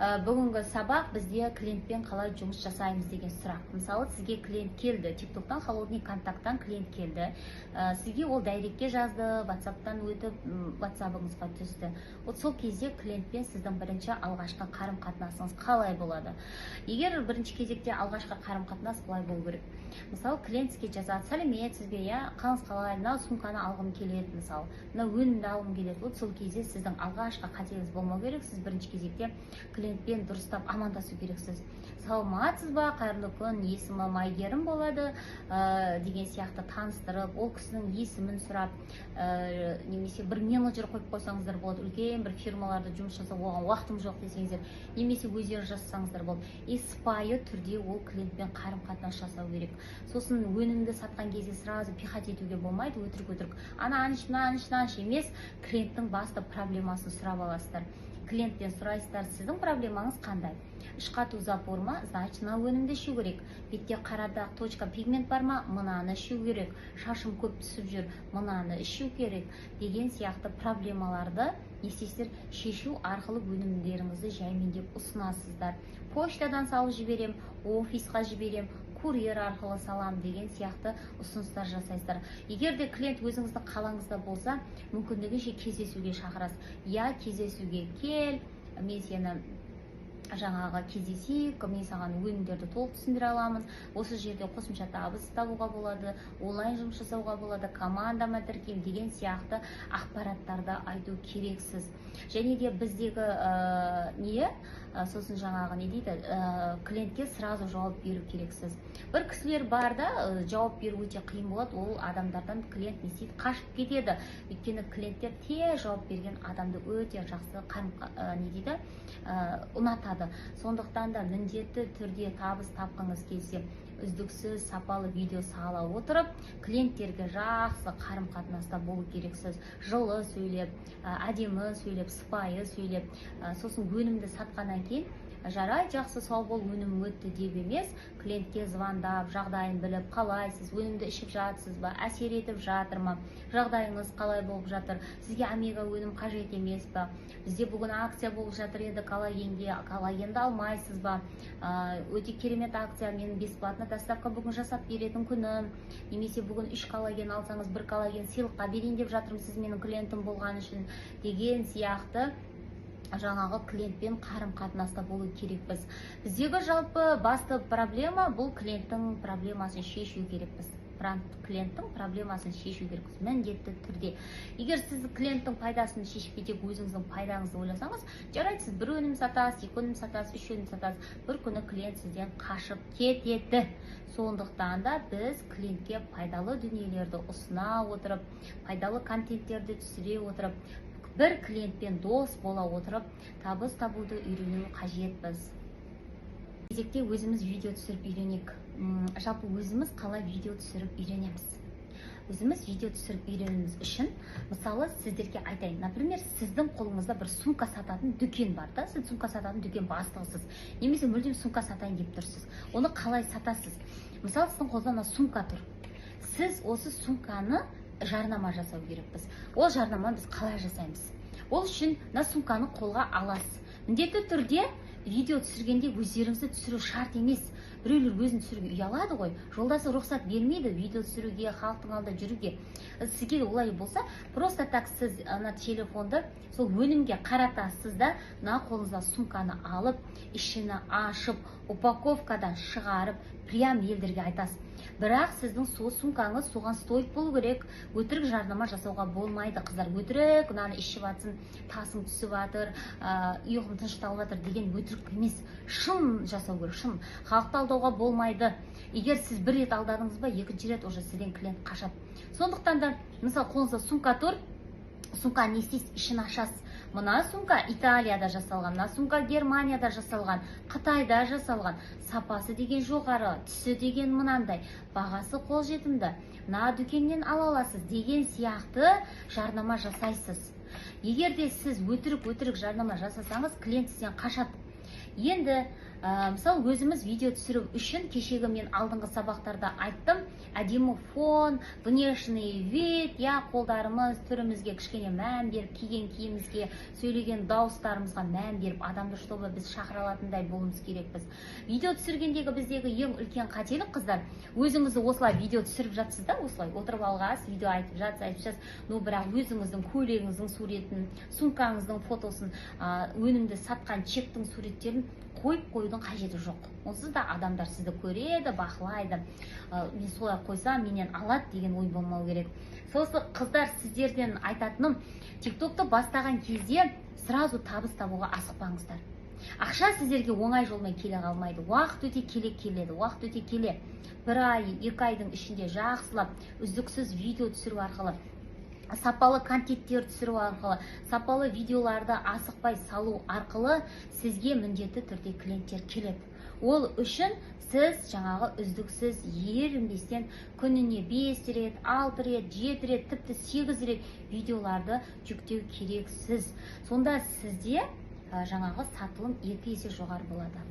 Бүгінгі сабақ бізде клиентпен қалай жұмыс жасаймыз деген сұрақ. Мысалы, сізге клиент келді, TikToktан, холодный контакттан клиент келді. Сізге ол дайректке жазды, WhatsApp'тан өтіп, WhatsApp'ыңызға түсті. Сол кезде клиентпен сіздің бірінші алғашқы қарым-қатынасыңыз қалай болады? Егер бірінші кезекте алғашқы қарым-қатынас былай болу керек. Мысалы, клиент сізге жазады: сәлеметсіз бе, қалыңыз қалай, мына сумканы алғым келеді, мысалы, мына өнімді алғым келеді. Сол кезде сіздің алғашқы қатеңіз болмау керек. Сіз бірінші кезекте клиентпен дұрыстап амандасу керексіз. Саламатсыз ба, қайырлы күн, есімім Айгерім болады деген сияқты таныстырып, ол кісінің есімін сұрап, немесе бір менеджер қойып қойсаңыздар болады. Үлкен бір фирмаларда жұмыс жасап, оған уақытым жоқ десеңіздер, немесе өздері жасасаңыздар болады. Сыпайы түрде ол клиентпен қарым-қатынас жасау керек. Сосын өнімді сатқан кезде сразу пихать етуге болмайды, өтірік аныш емес, клиенттің басты проблемасын сұрап аласыздар. Клиенттен сұрайсыздар: сіздің проблемаңыз қандай? Іш қату запор ма? Значит, мына өнімді ішу керек. Бетте қарадақ, точка, пигмент бар ма? Мынаны ішу керек. Шашым көп түсіп жүр, мынаны ішу керек деген сияқты проблемаларды не істейсіздер? Шешу арқылы өнімдеріңізді жаймендеп ұсынасыздар. Почтадан салып жіберем, офисқа жіберем, курьер арқылы салам деген сияқты ұсыныстар жасайсыздар. Егер де клиент өзіңіздің қалаңызда болса, мүмкіндігінше кездесуге шақырасыз. Кездесуге кел, мен сені жаңағы кездесейік, мен саған өнімдерді толық түсіндіре аламын, осы жерде қосымша табыс табуға болады, онлайн жұмыс жасауға болады, командама тіркем деген сияқты ақпараттарды айту керексіз. Және де біздегі сосын жаңағы не дейді, клиентке сразу жауап беру керексіз. Бір кісілер бар да, жауап беру өте қиын болады, ол адамдардан клиент не істейді, қашып кетеді. Өйткені клиенттер тез жауап берген адамды өте жақсы ұнатады. Сондықтан да міндетті түрде табыс тапқыңыз келсе, үздіксіз сапалы видео сала отырып, клиенттерге жақсы қарым-қатынаста болу керексіз. Жылы сөйлеп, әдемі сөйлеп, сыпайы сөйлеп, сосын өнімді сатқаннан кейін жарай, жақсы, сау бол, өнім өтті деп емес, клиентке звондап, жағдайын біліп, қалайсыз, өнімді ішіп жатсыз ба, әсер етіп жатыр ма, жағдайыңыз қалай болып жатыр, сізге омега өнім қажет емес па, бізде бүгін акция болып жатыр еді, коллагенді алмайсыз ба, өте керемет акция, мен бесплатно доставка бүгін жасап беретін күнім, немесе бүгін 3 коллаген алсаңыз 1 коллаген сыйлыққа берейін деп жатырмын, сіз менің клиентім болған үшін деген сияқты жаңағы клиентпен қарым-қатынаста болу керекпіз. Біздегі жалпы басты проблема бұл клиенттің проблемасын шешу керекпіз. Клиенттің проблемасын шешу керекпіз, міндетті түрде. Егер сіз клиенттің пайдасын шешпей тек өзіңіздің пайдаңызды ойласаңыз, жарайды, сіз 1 өнім сатасыз, 2 өнім сатасыз, 3 өнім сатасыз, бір күні клиент сізден қашып кетеді. Сондықтан да біз клиентке пайдалы дүниелерді ұсына отырып, пайдалы контенттерді түсіре отырып, бір клиентпен дос бола отырып, табыс табуды үйрену қажетпіз. Кезекте өзіміз видео түсіріп үйренейік. Жалпы өзіміз қалай видео түсіріп үйренеміз? Өзіміз видео түсіріп үйренуіміз үшін, мысалы, сіздерге айтайын. Например, сіздің қолыңызда бір сумка сататын дүкен бар да, сіз сумка сататын дүкен бастығысыз, немесе мүлдем сумка сатайын деп тұрсыз. Оны қалай сатасыз? Мысалы, сіздің қолыңызда сумка тұр. Сіз осы сумканы жарнама жасау керекпіз. Ол жарнама біз қалай жасаймыз? Ол үшін мына сумканы қолға аласыз. Міндетті түрде видео түсіргенде өздеріңізді түсіру шарт емес. Біреулер өзін түсіруге ұялады ғой, жолдасы рұқсат бермейді видео түсіруге, халықтың алдында жүруге. Сізге олай болса, просто так сіз ана телефонды сол өнімге қаратасыз да, мына қолыңызда сумканы алып, ішіні ашып, упаковкадан шығарып, прям елдерге айтасыз. Бірақ сіздің сумкаңыз соған стойк болу керек. Өтірік жарнама жасауға болмайды. Қыздар, өтірік, мынаны ішіп жатсын, тасың түсіп жатыр, ұйқым тынышталып жатыр деген өтірік емес. Шын жасау керек, шын. Халықты алдауға болмайды. Егер сіз бір рет алдадыңыз ба, екінші рет уже сізден клиент қашады. Сондықтан да, мысалы, қолыңызда сумка тұр, сумка не істейсіз, ішін ашасыз. Мына сумка Италияда жасалған, мына сумка Германияда жасалған, Қытайда жасалған, сапасы деген жоғары, түсі деген мынандай, бағасы қолжетімді, мына дүкеннен ала аласыз деген сияқты жарнама жасайсыз. Егер де сіз өтірік жарнама жасасаңыз, клиент сізден қашады. Енді Мысалы өзіміз видео түсіру үшін кешегі мен алдыңғы сабақтарда айттым, әдемі фон, внешний вид, қолдарымыз, түрімізге кішкене мән беріп, киген киімімізге, сөйлеген дауыстарымызға мән беріп, адамды чтобы біз шақыра алатындай болуымыз керекпіз. Видео түсіргендегі біздегі ең үлкен қателік, қыздар, өзіңізді осылай видео түсіріп жатсыз да, осылай отырып алғас, видео айтып жатсыз, бірақ өзіңіздің көйлегіңіздің суретін, сумкаңыздың фотосын, өнімді сатқан чектің суреттерін қойып қоюдың қажеті жоқ. Онсыз да адамдар сізді көреді, бақылайды. Мен солай қойсам, менен алады деген ой болмау керек. Сосын қыздар, сіздерден айтатыным, тиктокты бастаған кезде сразу табыс табуға асықпаңыздар. Ақша сіздерге оңай жолмен келе қалмайды. Уақыт өте келеді, уақыт өте келе. 1 ай, 2 айдың ішінде жақсылап, үздіксіз видео түсіру арқылы, сапалы контенттер түсіру арқылы, сапалы видеоларды асықпай салу арқылы сізге міндетті түрде клиенттер келеді. Ол үшін сіз жаңағы үздіксіз ерінбестен күніне 5 рет, 6 рет, 7 рет, тіпті 8 рет видеоларды жүктеу керексіз. Сонда сізде жаңағы сатылым 2 есе жоғары болады.